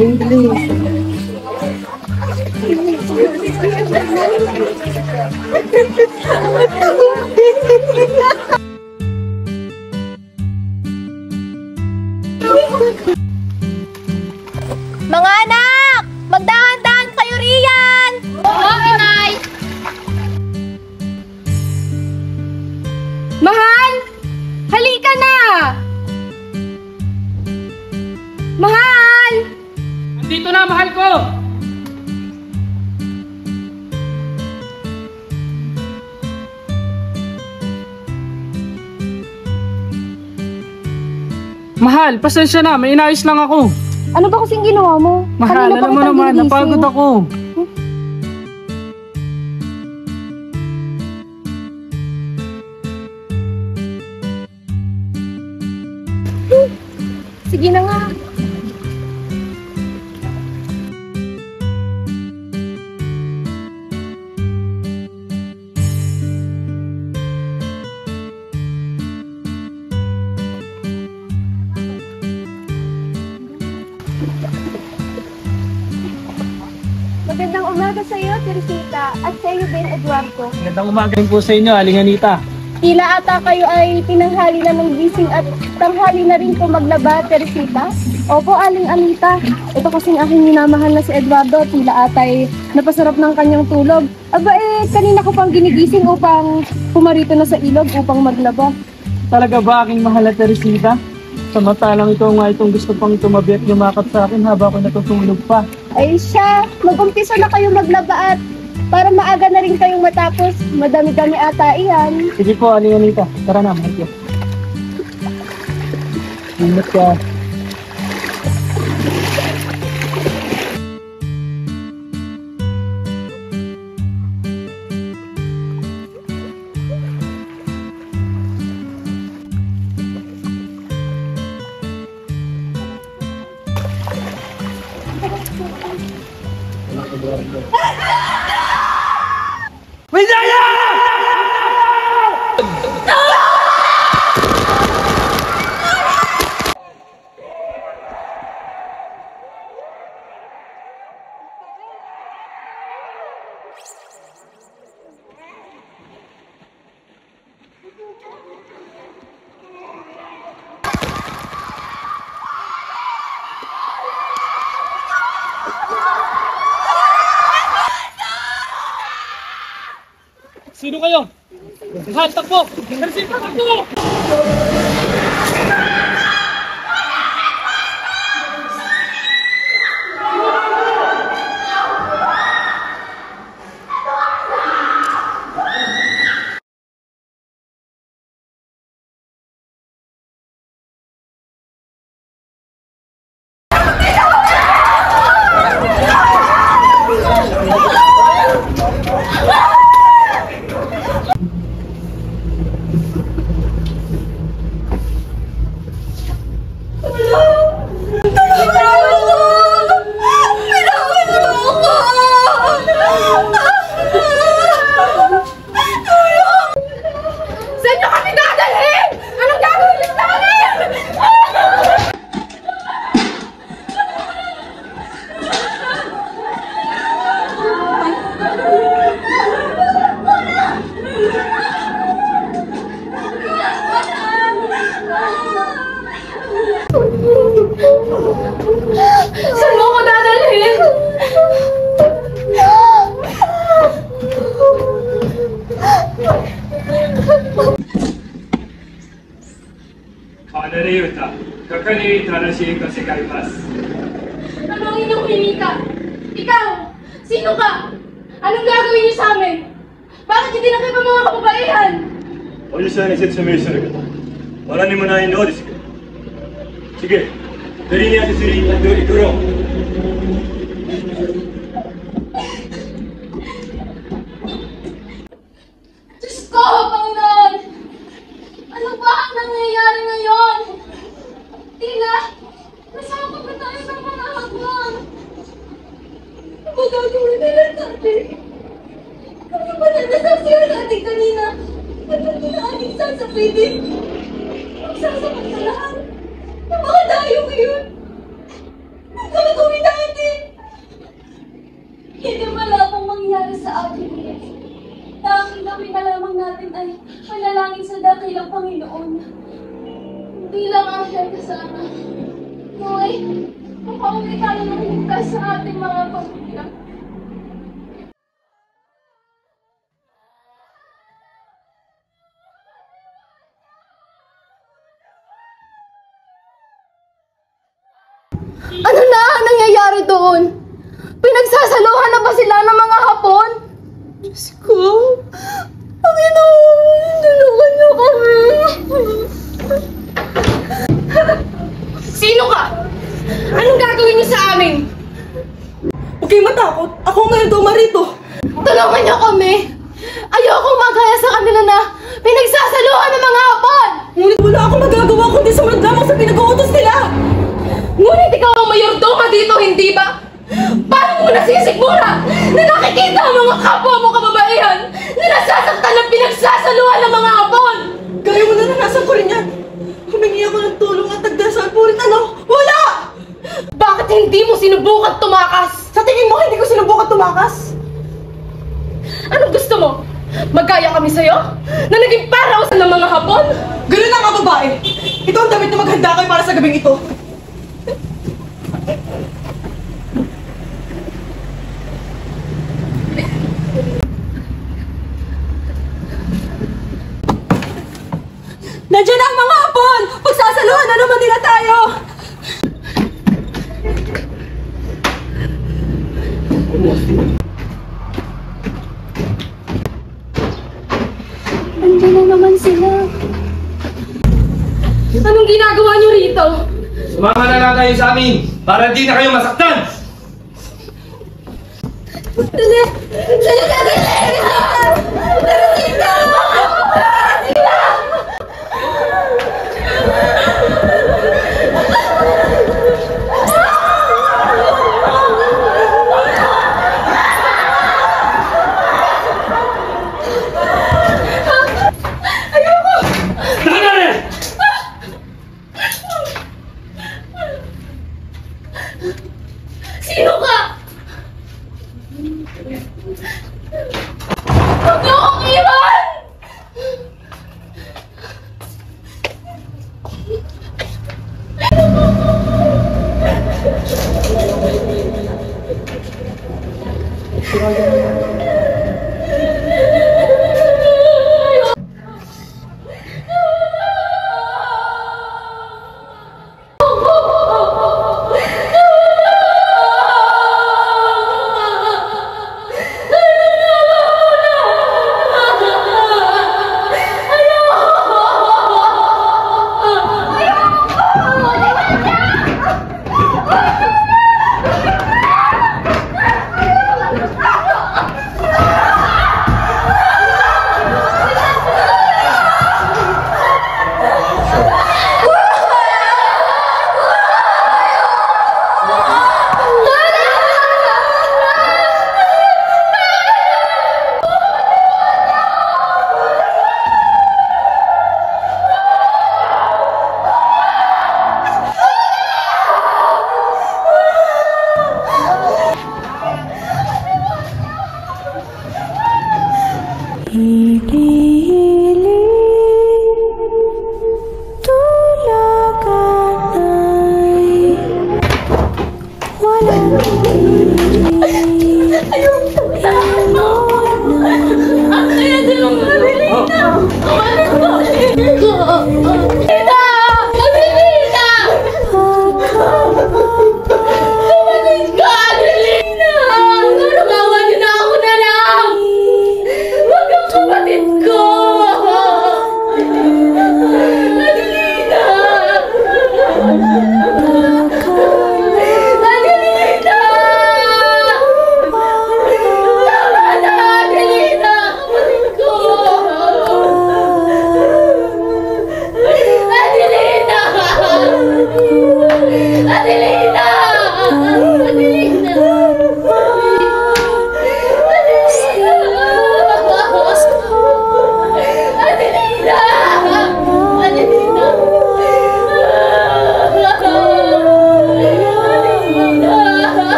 English. Mga anak! Magdahan-dahan kayo riyan! Oo, inay! Mahal! Halika na! Mahal! Andito na, mahal ko! Mahal, pasensya na. May inayos lang ako. Ano ba kasing ginawa mo? Mahal, Kanina pa alam mo kitang naman, ginising. napagod ako. Sige na nga. Magandang umaga sa iyo, Teresita, at sa iyo din, Eduardo. Magandang umaga rin po sa inyo, Aling Anita. Tila ata kayo ay tinanghali na ng gising at tanghali na rin po maglaba, Teresita. Opo, Aling Anita. Ito kasing aking minamahal na si Eduardo, tila ata ay napasarap ng kanyang tulog. Aba kanina ko pang ginigising upang pumarito na sa ilog upang maglaba. Talaga ba aking mahal na Teresita? Samantalang ito nga itong gusto pang tumabi at lumakad sa akin habang ako natutulog pa. Ay siya, mag-umpisa na kayo maglaba at para maaga na rin kayong matapos. Madami-dami ata iyan. Sige po, Aling Anita. Tara na, mahal ko. Ingat ka. Sino kayo? Lahat, takbo! Teresita, takbo! Saan mo ako dadalhin? Panareuta, kakani tanashi kasi kaimas. Ano ang inyong hinika? Ikaw! Sino ka? Anong gagawin niyo sa amin? Bakit hindi na kayo pa mga kababaihan? おじさんに説明するけど、何にもないのですけど。Sige, dali niya si Siri at ituro. Diyos ko, Panginoon! Ano ba ang nangyayari ngayon? Tila, nasama pa tayo sa mga hakbang. Ano ba gagawin nila sa atin? Ano ba nanasaksiyan natin kanina? Ano pinaaning sasapitin? Magsasapat sa lahat. Napakadayo ngayon. Ang gagawin natin? ay makauwi tayo ng ligtas sa ating mga pamilya. Ano na ang nangyayari doon? Pinagsasaluhan na ba sila ng mga Hapon? Diyos ko, Panginoon, tulungan niyo kami. Sino ka? Anong gagawin niyo sa amin? Huwag kayong matakot. Ako ngayon Doma rito. Tulungan niyo kami. Ayokong magaya sa kanila na pinagsasaluhan ng mga Hapon. Ngunit wala akong magagawa kundi sumunod lamang sa pinag-uutos nila. Ngunit ikaw ang mayordoma dito, hindi ba? Paano mo nasisigmura na nakikita ang mga kapwa mo kababaihan na nasasaktan ng pinagsasaluhan ng mga Hapon? Gaya mo naranasan ko rin yan. Humingi ako ng tulong at nagdasal. Purit wala! Bakit hindi mo sinubukan tumakas? Sa tingin mo, hindi ko sinubukan tumakas? Anong gusto mo? Magkaya kami sa'yo? Na naging parausan ng mga Hapon? Ganun na nga babae. Ito ang damit na maghanda kayo para sa gabing ito. Nandiyan na ang mga Hapon! Pagsasaluhan na naman nila tayo! Nandiyan na naman sila. Anong ginagawa niyo rito? Sumama na lang kayo sa amin para di na kayo masaktan! Dali! Dali! Dali! Sino ka? Huwag niyo akong iwan!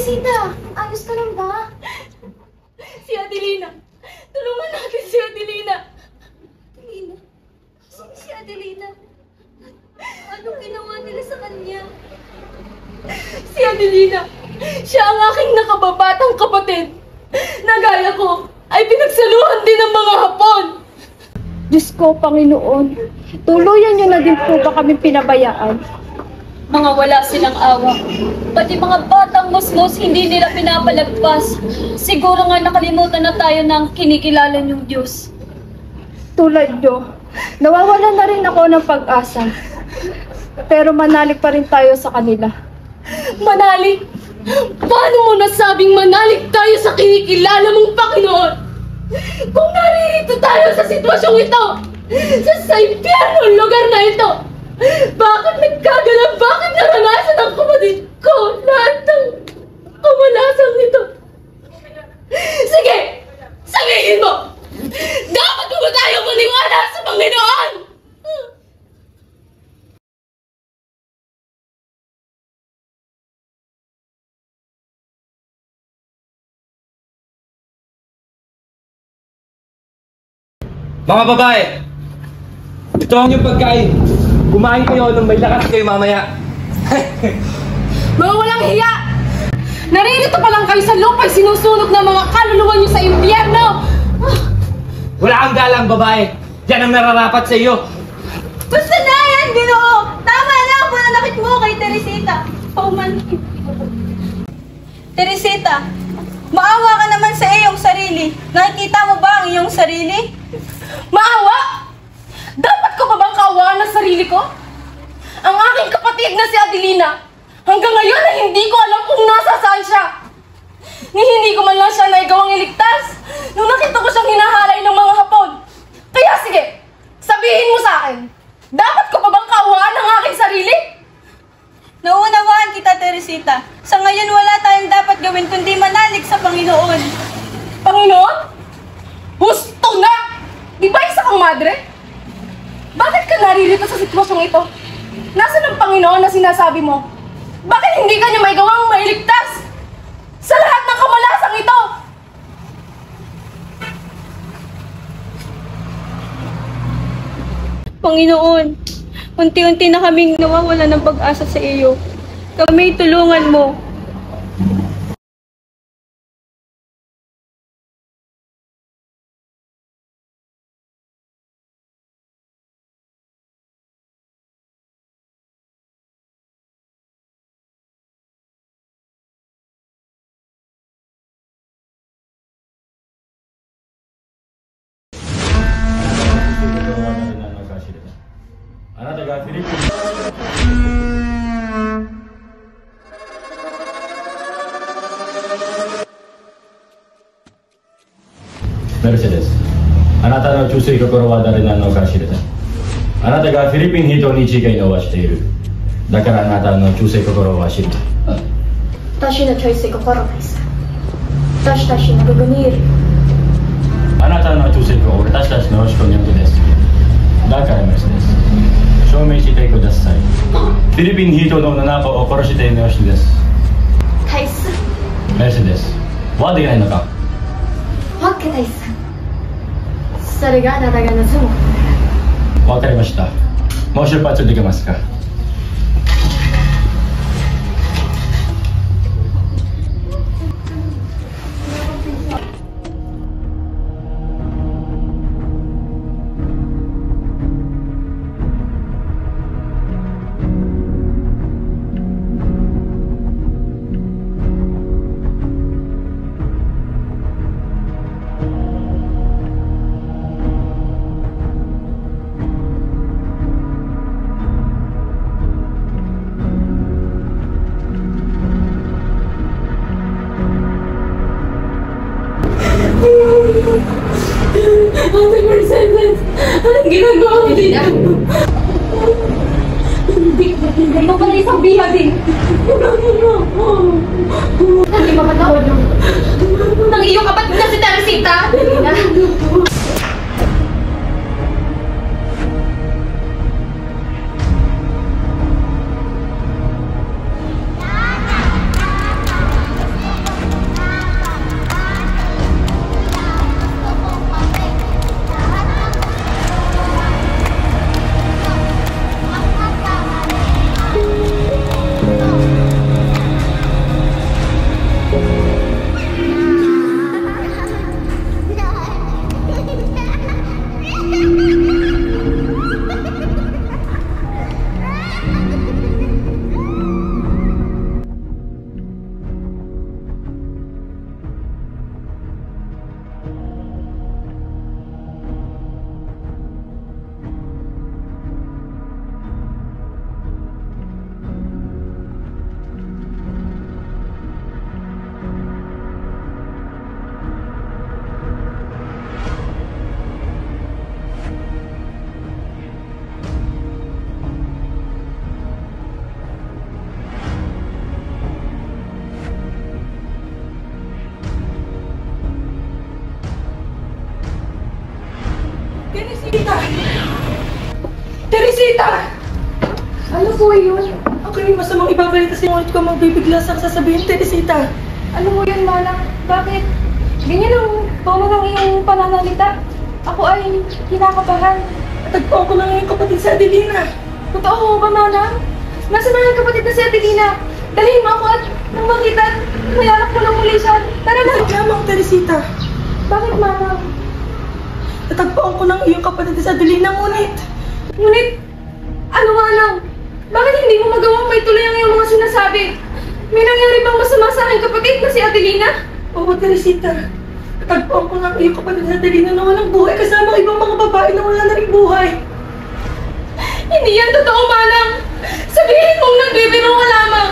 Teresita, ayos ka lang ba? Si Adelina! Tulungan natin si Adelina! Adelina? Sino si Adelina? Anong ginawa nila sa kanya? Si Adelina! Siya ang aking nakababatang kapatid! Na gaya ko ay pinagsaluhan din ng mga Hapon! Diyos ko, Panginoon, tuluyan niyo na din po ba kami pinabayaan? Mga wala silang awa. Pati mga batang musmos hindi nila pinapalagpas. Siguro nga nakalimutan na tayo ng kinikilala niyong Diyos. Tulad niyo, nawawalan na rin ako ng pag-asa. Pero manalig pa rin tayo sa kanila. Manalig? Paano mo nasabing manalig tayo sa kinikilala mong Panginoon? Kung naririto tayo sa sitwasyong ito, sa impyernong lugar na ito, bakit nagkagalang? Bakit naranasan ng kapatid ko lahat ng kamalasang ito? Sige! Sabihin mo! Dapat mo ba tayo maniwala sa Panginoon? Mga babae! Ito ang inyong pagkain. Kumain kayo nung may lakas kayo mamaya. Mga walang hiya! Naririto pa lang kayo sa lupa'y sinusunog ng mga kaluluwa niyo sa impyerno! Wala kang galang, babae. Yan ang nararapat sa iyo. Basta na yan, Ginoo! Tama na ang pananakit mo kay Teresita. Pauman. Teresita, maawa ka naman sa iyong sarili. Nakikita mo ba ang iyong sarili? Maawa? Dapat ko pa bang kaawaan ng sarili ko? Ang aking kapatid na si Adelina, hanggang ngayon ay hindi ko alam kung nasasaan siya. Ni hindi ko man lang siya naigawang iligtas nung nakita ko siyang hinahalay ng mga Hapon. Kaya sige, sabihin mo sa akin, dapat ko pa bang kaawaan ng aking sarili? Naunawaan kita, Teresita. Sa ngayon wala tayong dapat gawin kundi manalig sa Panginoon. Panginoon? Husto na! Di ba isa kang madre? Bakit ka naririto sa sitwasyong ito? Nasaan ang Panginoon na sinasabi mo? Bakit hindi ka niya maigawang mailigtas sa lahat ng kamalasang ito? Panginoon, unti-unti na kaming nawawala ng pag-asa sa iyo. Kami tulungan mo. Mercedes, あなたの忠誠心は誰なのか知れた。あなたがフィリピン人に違いをはしている。だからあなたの忠誠心は知る。私のチョイス心です。私たちの部分にいる。あなたの忠誠は俺たちたちの人にです。だからメルセデス、証明してください。フィリピン人の7個を殺してよろしいです。タイス。メルセデス、はできないのか。わけタイス。それがあなたが望む。わかりました。もう出発できますか。Ate Mercedes, anong ginagawa mo dito? Hindi mo pala isang biha din. Hindi mapatawad mo. Nang iyong kapatid na si Teresita? Teresita! Ano po yun? Ako yung masamang ibabalita sa ngunit ko magbibigla sa sasabihin, Teresita. Ano mo yun, Manang? Bakit? Ganyan ang tono ng iyong pananalita. Ako ay kinakabahan. Tagpuan ko lang yung kapatid sa Adelina. Totoo ba, Manang? Nasaan na yung kapatid na si Adelina? Dalhin mo ako at nang makita, mayalak ko lang muli siya. Tara na! Wait lamang, Teresita. Bakit, Manang? Natagpuan ko ng iyong kapatid sa Adelina, ngunit Ano, Manang? Bakit hindi mo magawang may tuloy ang iyong mga sinasabi? May nangyari bang masama sa aking kapatid na si Adelina? Oo, Teresita. Natagpuan ko ng iyong kapatid sa Adelina na walang buhay kasama ang ibang mga babae na wala na rin buhay. Hindi yan totoo, Manang! Sabihin mong nagbibiro ka lamang!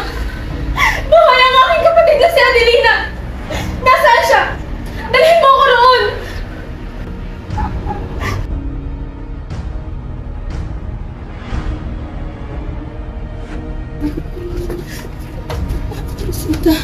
Buhay ang aking kapatid na si Adelina! Nasaan siya? Dalhin mo ako roon! Teresita.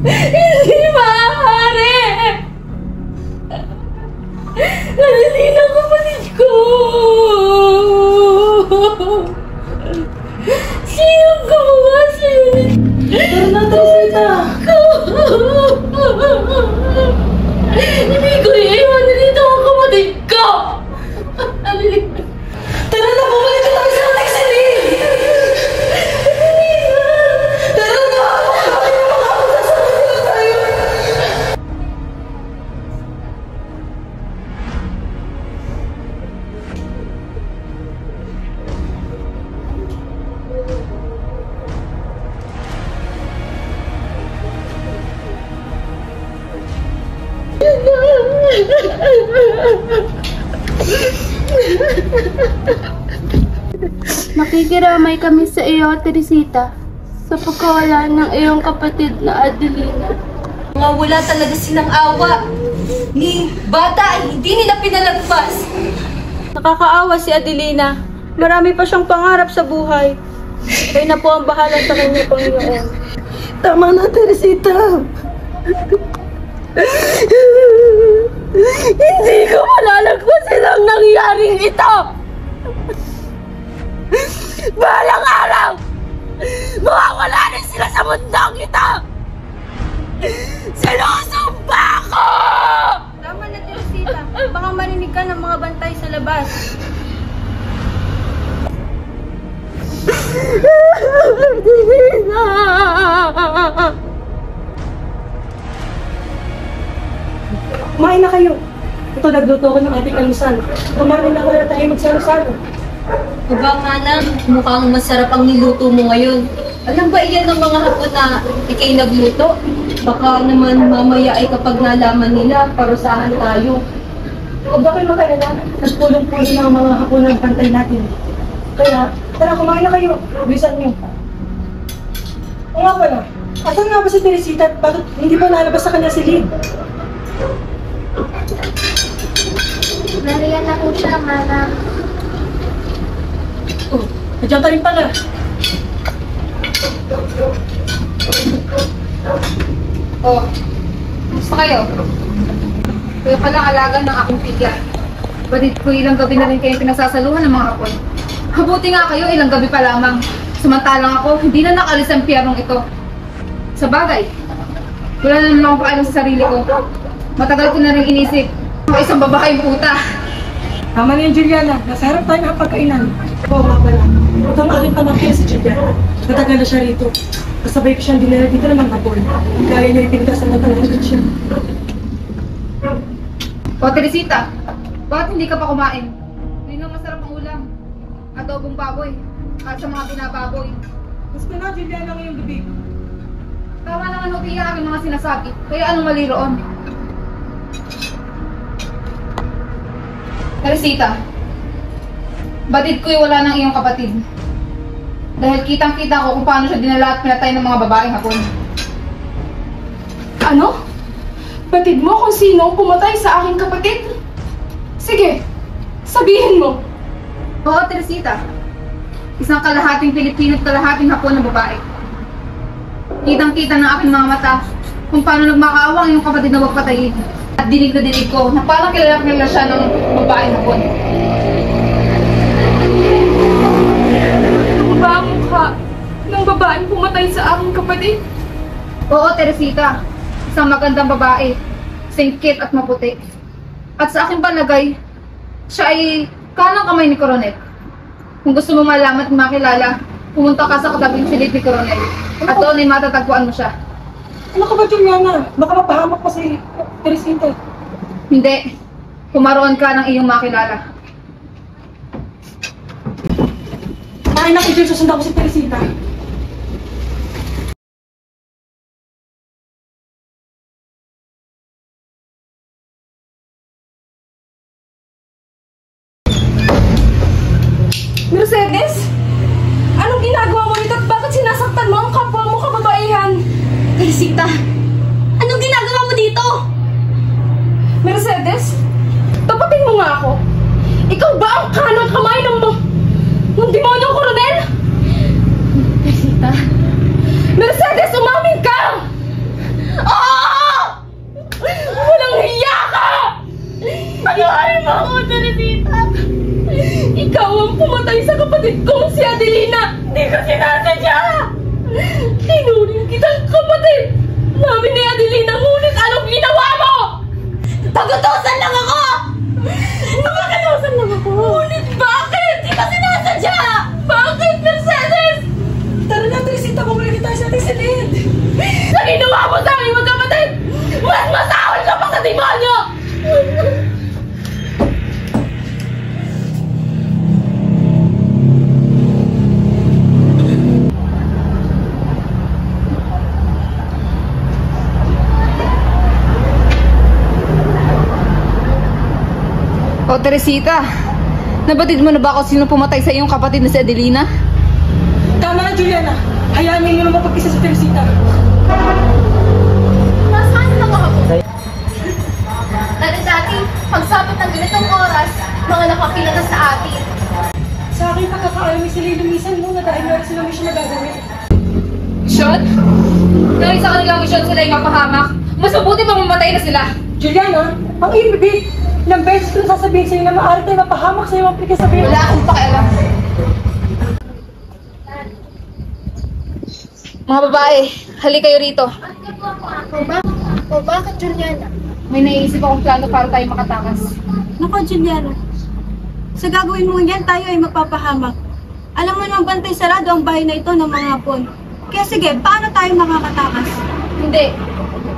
Hindi maaari! Adelina, kapatid ko! Sinong gumawa sa'yo nito? Tara na, Teresita. Hindi ko iiwan dito ang kapatid ko! Adelina! Tara na, bumalik na tayo sa ating silid! Tara na! Nakikiramay kami sa iyo, Teresita, sa pagkawala ng iyong kapatid na Adelina. Mga wala talaga silang awa. Ni bata ay hindi nila pinalagpas. Nakakaawa si Adelina. Marami pa siyang pangarap sa buhay. Kayo na po ang bahala sa kanya, Panginoon. Tama na, Teresita. Hindi ko malalagpasin ang nangyaring ito! Balang araw! Mawawala rin sila sa mundong ito! Sinusumba ko! Tama na, Teresita. Baka marinig ka ng mga bantay sa labas. Kumain na kayo. Ito, nagluto ko ng ating almusal. Kumain na wala tayo magsalo-salo. Aba, Manang, mukhang masarap ang niluto mo ngayon. Alam ba iyan ng mga hapon na ikay nagluto? Baka naman mamaya ay kapag nalaman nila, parusahan tayo. Huwag ba kayo makalala? Nagpulong-pulong ng mga hapon ng pantay natin. Kaya, tara, kumain na kayo. Bilisan niyo. O nga pala, asan nga ba si Teresita at bakit hindi pa lalabas sa kanya si Lynn? Nariyan na po siya, Manang. Oh, nandiyan ka rin pala. Oh, gusto kayo? Kayo palang alaga ng aking pigya. Badit ko ilang gabi na rin kayo pinasasaluhan ng mga hapon. Mabuti nga kayo, ilang gabi pa lamang. Samantalang ako, hindi na nakalis ang piyerong ito. Sa bagay, wala na naman akong paalam sa sarili ko. Matagal ko na rin inisip, isang babaeng puta. Tama na yun, Juliana. Nasa harap tayo ng pagkainan. Oo nga pala. Ito ang aking pamangkin si Juliana. Natagal na siya rito. Kasabay ko siyang dinala dito ng hapon. Kaya niya ipinagdasan na talaga siya. O Teresita, bakit hindi ka pa kumain? Yun ang masarap ang ulam. Adobong baboy. At sa mga binababoy. Gusto na, Juliana, ngayong gabi. Tama naman ho tiya aking mga sinasabi. Kaya anong mali roon? Teresita, Batid ko'y wala ng iyong kapatid. Dahil kitang-kita ko kung paano siya dinala at pinatay ng mga babaeng Hapon. Ano? Batid mo kung sino ang pumatay sa aking kapatid? Sige, sabihin mo. Oo, Teresita. Isang kalahating Pilipino at kalahating Hapon na babae. Kitang-kita ng aking mga mata kung paano nagmakaawa ang iyong kapatid na huwag patayin. At dinig na dinig ko na parang kilala siya ng babaeng Hapon. Ano ba ang mukha ng babaeng pumatay sa aking kapatid? Oo, Teresita. Isang magandang babae, singkit at maputi. At sa aking palagay, siya ay kanang kamay ni Coronel. Kung gusto mo malaman at makilala, pumunta ka sa katabing silid ni Coronel. At doon ay matatagpuan mo siya. Ano ka ba, Juliana? Baka mapahamak pa si Teresita. Hindi. Kumaroon ka ng iyong makilala. Ay, nakikita susundan ko si Teresita. Mercedes? Anong ginagawa mo nito at bakit sinasaktan mo ang kapwa mo kababaihan? Teresita, anong ginagawa mo dito? Mercedes? Tapatin mo nga ako. Ikaw ba ang kanang kamay ng demonyong Coronel? Teresita. Mercedes, umamin ka! Oo! Walang hiya ka! Pagawain mo ako, Teresita! Ikaw ang pumatay sa kapatid kong si Adelina! Hindi ko sinasadya! Tinuring kitang kapatid namin ni Adelina, ngunit anong ginawa mo? Pagutusan lang ako! Nakakalasan lang ako! Ngunit bakit? Di ka sinasadya! Bakit, Mercedes? Tara na, Teresita, bumalik tayo sa ating silid. Sa ginawa mo sa aming magkapatid, mas masahol ka pa sa demonyo! O, Teresita, nabatid mo na ba ako sino pumatay sa iyong kapatid na si Adelina? Tama na, Juliana. Hayaan niyo naman pag-isa si Teresita. Nasaan na mga hapon? Dati, pagsapit ng ganitong oras, mga nakapilata sa atin. Sa akin, pagkakaalam ni sila lumisan muna dahil meron silang mission na gagawin. Misyon? Dahil sa kanilang misyon sila yung mapahamak, mas mabuti pa mamatay na sila. Juliana, ang ibig. Ilang beses ko sasabihin sa'yo na maaari tayo mapahamak sa'yo ang pagkasabihin. Wala akong pakialam. Mga babae, halik kayo rito. O bakit, Juliana? May naiisip akong plano para tayo makatakas. Naku, Juliana. Sa gagawin mo yan, tayo ay mapapahamak. Alam mo naman bantay sarado ang bahay na ito ng mga Hapon. Kaya sige, paano tayo makakatakas? Hindi.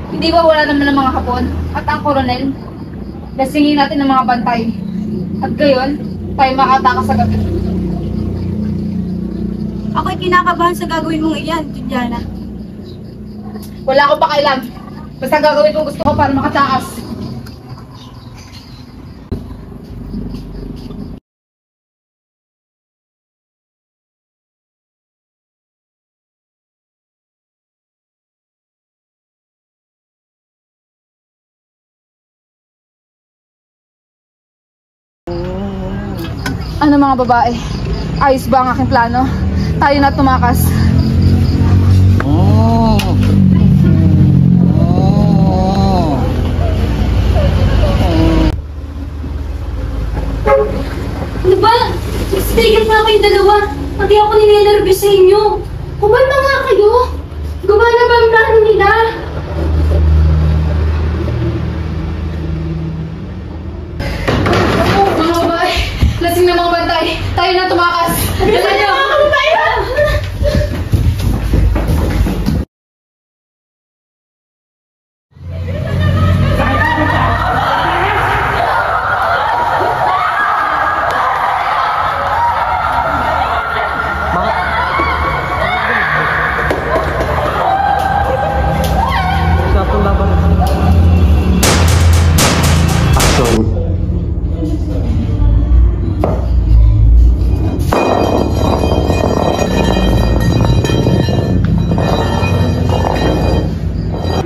Hindi ba wala naman ng mga Hapon? At ang Coronel? Lasingin natin ng mga bantay. At gayon, tayo makatakas sa gabi. Ako'y kinakabahan sa gagawin mong iyan, Juliana. Wala akong pakialam. Basta gagawin kung gusto ko para makatakas. Ano mga babae? Ayos ba ang aking plano? Tayo na tumakas. Ano ba? Tigil pa kayong dalawa. Pati ako ninenervous sa inyo. Kumalma nga kayo. Gumana ba ang plano nila? Mga babae, lasing na mga bantay. Tayo na tumakas. Dala niyo!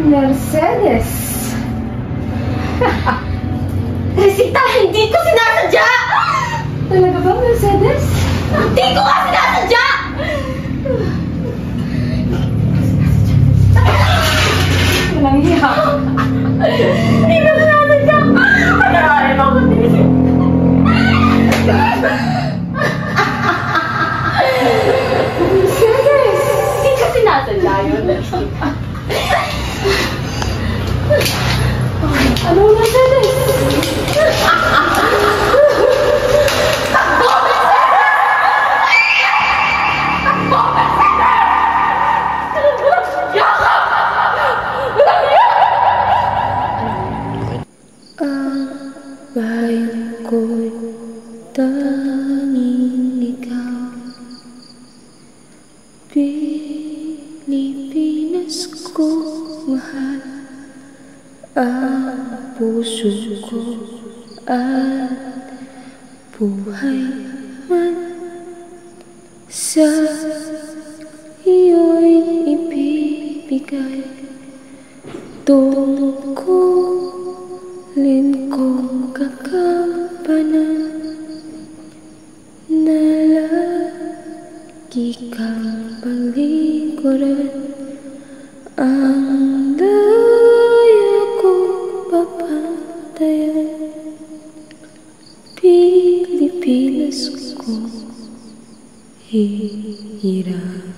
Mercedes. Teresita, hindi ko sinasadya! Talaga ba, Mercedes? Hindi ko nga sinasadya! Walang hiya. Hindi ko sinasadya! Pagkakain ako sa Teresita! Mercedes! Hindi ko sinasadya yun. Ano, Mercedes? Bayan ko'y tanging ikaw, Pilipinas ko mahal, ang puso ko at buhay man sa iyo'y ibibigay. Tungkulin kong kakampanan na lagi kang paliguran, ang daya ko papantayan. Pilipinas ko hirap.